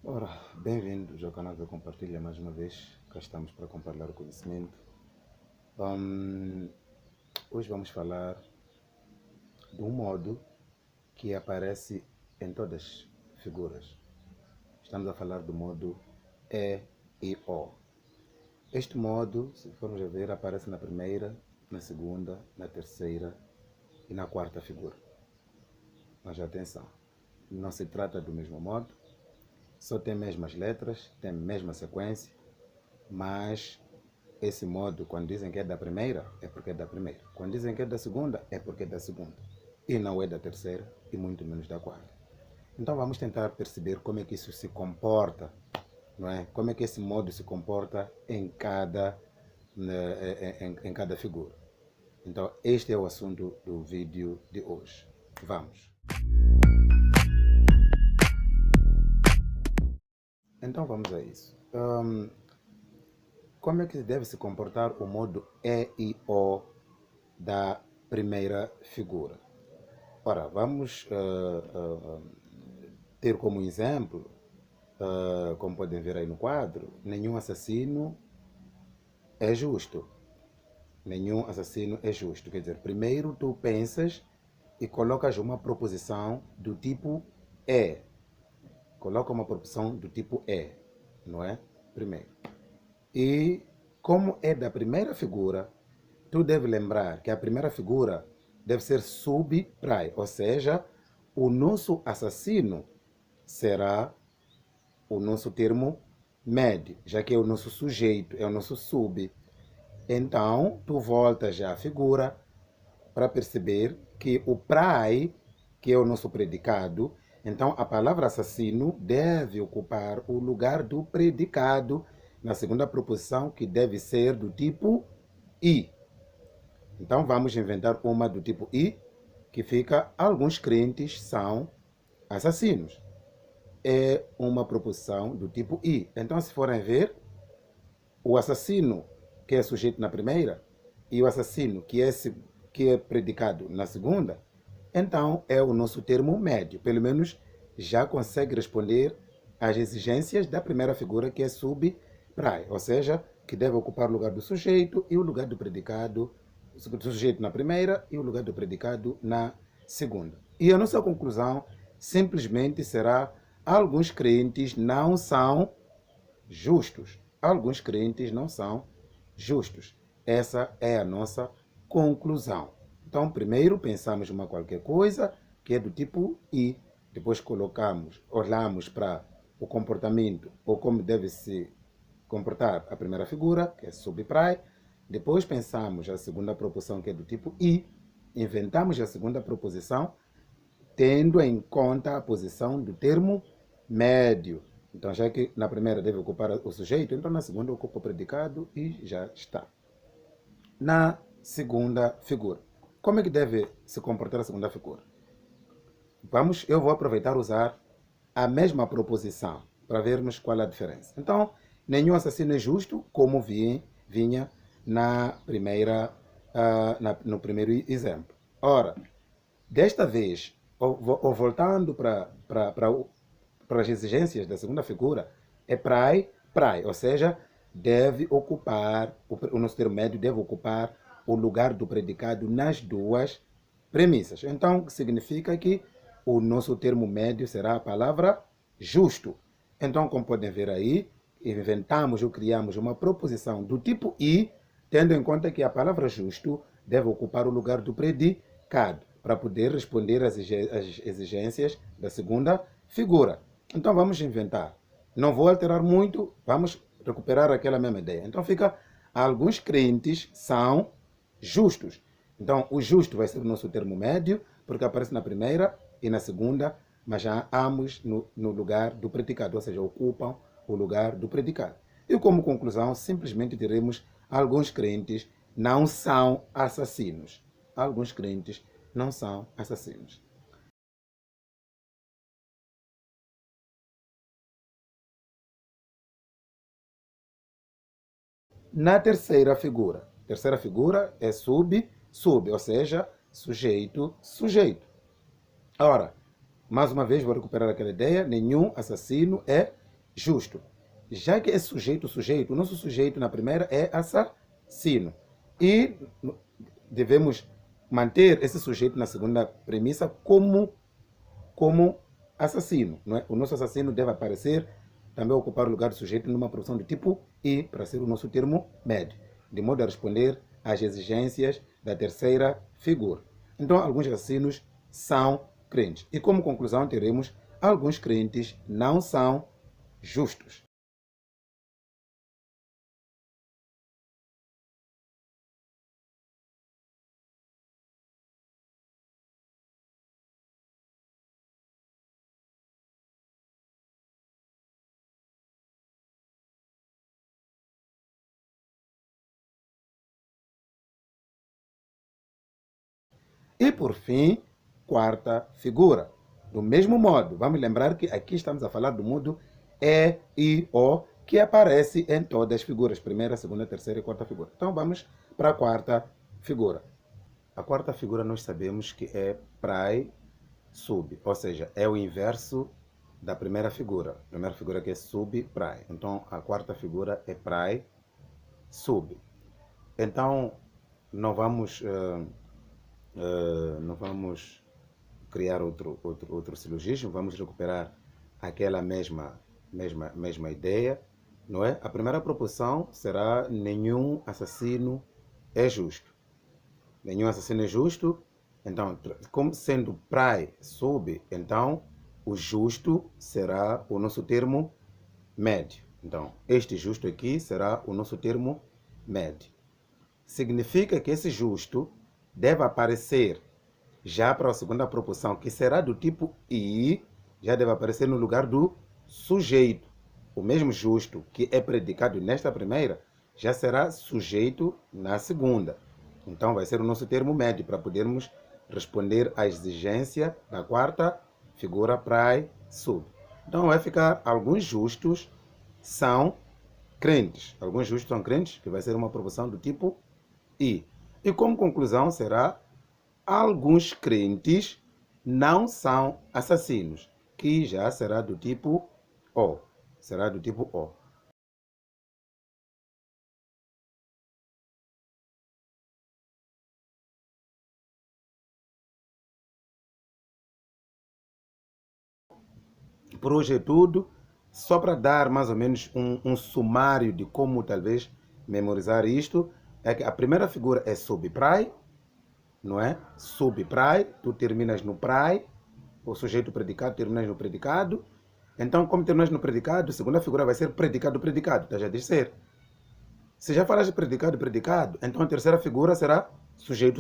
Ora, bem-vindos ao canal que compartilha mais uma vez. Cá estamos para compartilhar o conhecimento. Hoje vamos falar de um modo que aparece em todas as figuras. Estamos a falar do modo E e O. Este modo, se formos a ver, aparece na primeira, na segunda, na terceira e na quarta figura. Mas atenção, não se trata do mesmo modo. Só tem mesmas letras, tem a mesma sequência, mas esse modo, quando dizem que é da primeira, é porque é da primeira. Quando dizem que é da segunda, é porque é da segunda. E não é da terceira, e muito menos da quarta. Então vamos tentar perceber como é que isso se comporta, não é? Como é que esse modo se comporta em cada figura. Então este é o assunto do vídeo de hoje. Vamos! Então vamos a isso. Como é que deve se comportar o modo E e O da primeira figura? Ora, vamos ter como exemplo, como podem ver aí no quadro, nenhum assassino é justo. Nenhum assassino é justo. Quer dizer, primeiro tu pensas e colocas uma proposição do tipo E. Coloca uma proposição do tipo E, não é? Primeiro. E como é da primeira figura, tu deve lembrar que a primeira figura deve ser sub-prai, ou seja, o nosso assassino será o nosso termo médio, já que é o nosso sujeito, é o nosso sub. Então, tu voltas já à figura para perceber que o prai, que é o nosso predicado, então a palavra assassino deve ocupar o lugar do predicado na segunda proposição, que deve ser do tipo I. Então vamos inventar uma do tipo I, que fica: alguns crentes são assassinos. É uma proposição do tipo I. Então, se forem ver, o assassino, que é sujeito na primeira, e o assassino, que é predicado na segunda, então é o nosso termo médio. Pelo menos já consegue responder às exigências da primeira figura, que é sub-prai, ou seja, que deve ocupar o lugar do sujeito e o lugar do predicado, o sujeito na primeira e o lugar do predicado na segunda. E a nossa conclusão simplesmente será: alguns crentes não são justos. Alguns crentes não são justos. Essa é a nossa conclusão. Então, primeiro pensamos uma qualquer coisa que é do tipo I, depois olhamos para o comportamento, ou como deve se comportar a primeira figura, que é sub-prai, depois pensamos a segunda proposição, que é do tipo I, inventamos a segunda proposição, tendo em conta a posição do termo médio. Então, já que na primeira deve ocupar o sujeito, então na segunda ocupa o predicado e já está. Na segunda figura, como é que deve se comportar a segunda figura? Eu vou aproveitar e usar a mesma proposição para vermos qual é a diferença. Então, nenhum assassino é justo, como vinha no primeiro exemplo. Ora, desta vez, voltando para as exigências da segunda figura, é prai, ou seja, deve ocupar, o nosso termo médio deve ocupar o lugar do predicado nas duas premissas. Então, significa que o nosso termo médio será a palavra justo. Então, como podem ver aí, inventamos ou criamos uma proposição do tipo I, tendo em conta que a palavra justo deve ocupar o lugar do predicado, para poder responder às exigências da segunda figura. Então vamos inventar. Não vou alterar muito, vamos recuperar aquela mesma ideia. Então fica: alguns crentes são justos. Então o justo vai ser o nosso termo médio, porque aparece na primeira e na segunda, mas já ambos no lugar do predicado, ou seja, ocupam o lugar do predicado. E como conclusão, simplesmente teremos: alguns crentes não são assassinos. Alguns crentes não são assassinos. Na terceira figura é sub, ou seja, sujeito, Ora, mais uma vez vou recuperar aquela ideia: nenhum assassino é justo. Já que é sujeito, o nosso sujeito na primeira é assassino. E devemos manter esse sujeito na segunda premissa como assassino. Não é? O nosso assassino deve aparecer, também ocupar o lugar do sujeito numa profissão do tipo I, para ser o nosso termo médio, de modo a responder às exigências da terceira figura. Então, alguns assassinos são crentes. E como conclusão, teremos alguns crentes não são justos. E por fim, quarta figura. Do mesmo modo, vamos lembrar que aqui estamos a falar do modo E, I, O, que aparece em todas as figuras, primeira, segunda, terceira e quarta figura. Então vamos para a quarta figura. A quarta figura nós sabemos que é prai sub, ou seja, é o inverso da primeira figura. A primeira figura que é sub, prai. Então a quarta figura é prai sub. Então não vamos não vamos criar outro silogismo, vamos recuperar aquela mesma ideia, não é? A primeira proposição será nenhum assassino é justo. Nenhum assassino é justo, então, como sendo prai sub, então o justo será o nosso termo médio. Então, este justo aqui será o nosso termo médio. Significa que esse justo deve aparecer já para a segunda proposição, que será do tipo I, já deve aparecer no lugar do sujeito. O mesmo justo que é predicado nesta primeira, já será sujeito na segunda. Então vai ser o nosso termo médio para podermos responder à exigência da quarta figura prai sub. Então vai ficar alguns justos são crentes. Alguns justos são crentes, que vai ser uma proposição do tipo I. E como conclusão será alguns crentes não são assassinos, que já será do tipo O. Será do tipo O. Por hoje é tudo. Só para dar mais ou menos um sumário de como talvez memorizar isto, é que a primeira figura é sub prai, não é? Sub prai, tu terminas no prai, o sujeito predicado terminas no predicado. Então, como terminas no predicado, a segunda figura vai ser predicado, está já de ser. Se já falas de predicado, então a terceira figura será sujeito.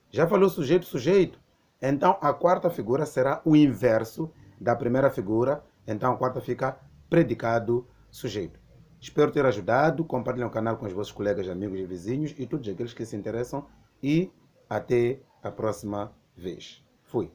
Já falou sujeito, então a quarta figura será o inverso da primeira figura, então a quarta fica predicado, sujeito. Espero ter ajudado, compartilhem o canal com os vossos colegas, amigos e vizinhos e todos aqueles que se interessam e até a próxima vez. Fui.